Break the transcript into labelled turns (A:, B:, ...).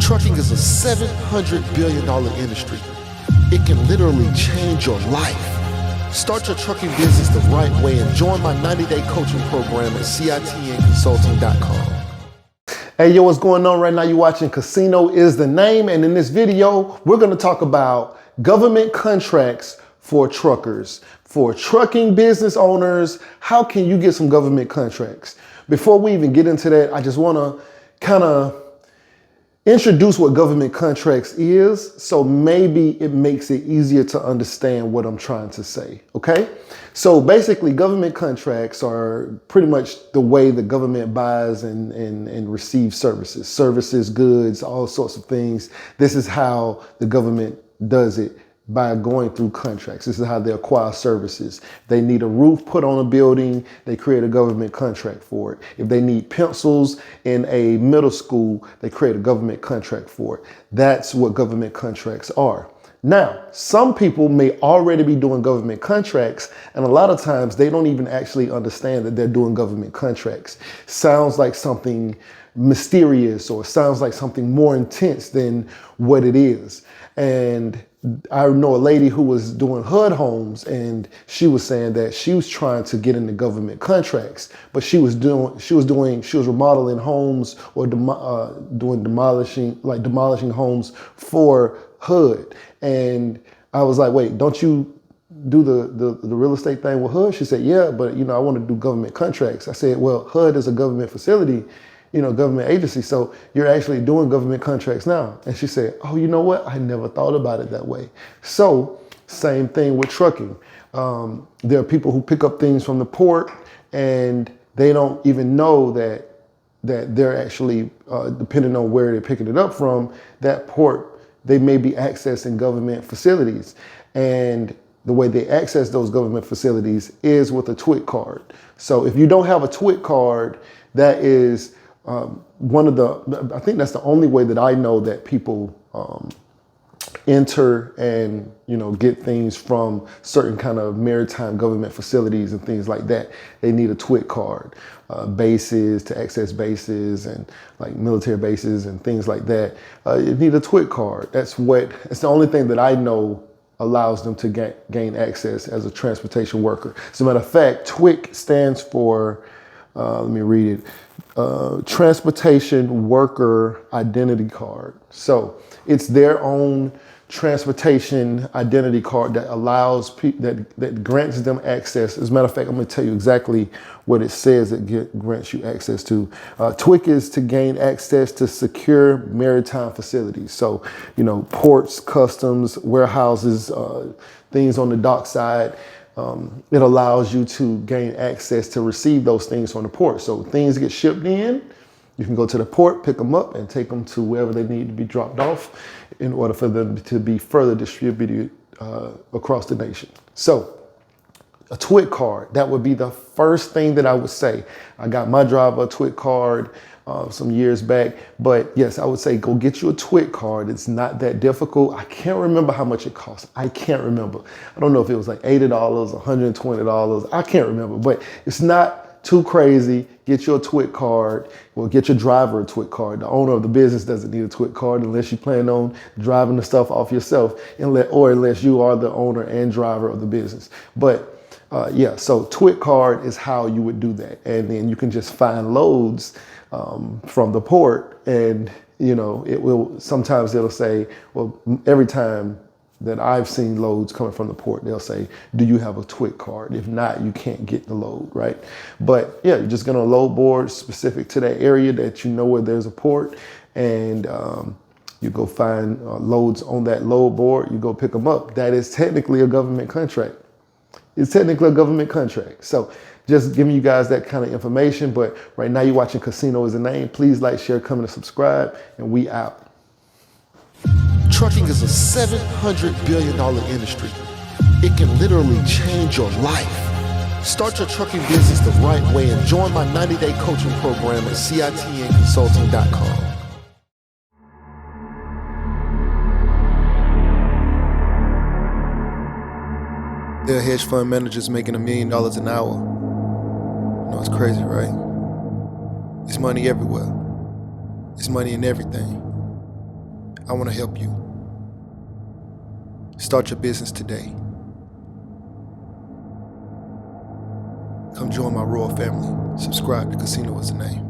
A: Trucking is a $700 billion industry. It can literally change your life. Start your trucking business the right way and join my 90-day coaching program at citnconsulting.com. Hey, yo, what's going on right now? You're watching Casino is the Name, and in this video, we're going to talk about government contracts for truckers, for trucking business owners. How can you get some government contracts? Before we even get into that, I just want to kind of introduce what government contracts is, so maybe it makes it easier to understand what I'm trying to say, okay? So basically, government contracts are pretty much the way the government buys and receives services, goods, all sorts of things. This is how the government does it, by going through contracts. This is how they acquire services. They need a roof put on a building, they create a government contract for it. If they need pencils in a middle school, they create a government contract for it. That's what government contracts are. Now, some people may already be doing government contracts, and a lot of times they don't even actually understand that they're doing government contracts. Sounds like something mysterious or sounds like something more intense than what it is. And I know a lady who was doing HUD homes, and she was saying that she was trying to get into government contracts, but she was remodeling homes or demolishing homes for HUD. And I was like, wait, don't you do the real estate thing with HUD? She said, yeah, but I want to do government contracts. I said, well, HUD is a government facility, government agency. So you're actually doing government contracts now. And she said, oh, you know what? I never thought about it that way. So same thing with trucking. There are people who pick up things from the port and they don't even know that they're actually, depending on where they're picking it up from, that port, they may be accessing government facilities. And the way they access those government facilities is with a Twic card. So if you don't have a Twic card, that is I think that's the only way that I know that people enter and get things from certain kind of maritime government facilities and things like that. They need a Twic card, bases, to access bases and like military bases and things like that. You need a Twic card. It's the only thing that I know allows them to gain access as a transportation worker. As a matter of fact, Twic stands for, let me read it, Transportation Worker Identity Card. So it's their own transportation identity card that allows that grants them access. As a matter of fact, I'm going to tell you exactly what it says that grants you access to. Twic is to gain access to secure maritime facilities. So, ports, customs, warehouses, things on the dock side. It allows you to gain access to receive those things from the port. So things get shipped in, you can go to the port, pick them up, and take them to wherever they need to be dropped off in order for them to be further distributed across the nation. So a Twic card, that would be the first thing that I would say. I got my driver a Twic card some years back, but yes, I would say go get you a Twic card. It's not that difficult. I can't remember how much it costs. I can't remember. I don't know if it was like $80, $120. I can't remember, but it's not too crazy. Get you a Twic card. Well, get your driver a Twic card. The owner of the business doesn't need a Twic card unless you plan on driving the stuff off yourself, or unless you are the owner and driver of the business. But yeah, so Twic card is how you would do that. And then you can just find loads from the port, and sometimes it'll say, well, every time that I've seen loads coming from the port, they'll say, do you have a Twic card? If not, you can't get the load, right? But yeah, you're just gonna load board specific to that area that where there's a port, and you go find loads on that load board, you go pick them up. That is technically a government contract. It's technically a government contract. So just giving you guys that kind of information. But right now you're watching Casino is the Name. Please like, share, comment, and subscribe, and we out. Trucking is a $700 billion industry. It can literally change your life. Start your trucking business the right way and join my 90-day coaching program at citnconsulting.com. There are hedge fund managers making $1 million an hour. It's crazy, right? It's money everywhere. It's money in everything. I want to help you. Start your business today. Come join my royal family. Subscribe to Casino is the name.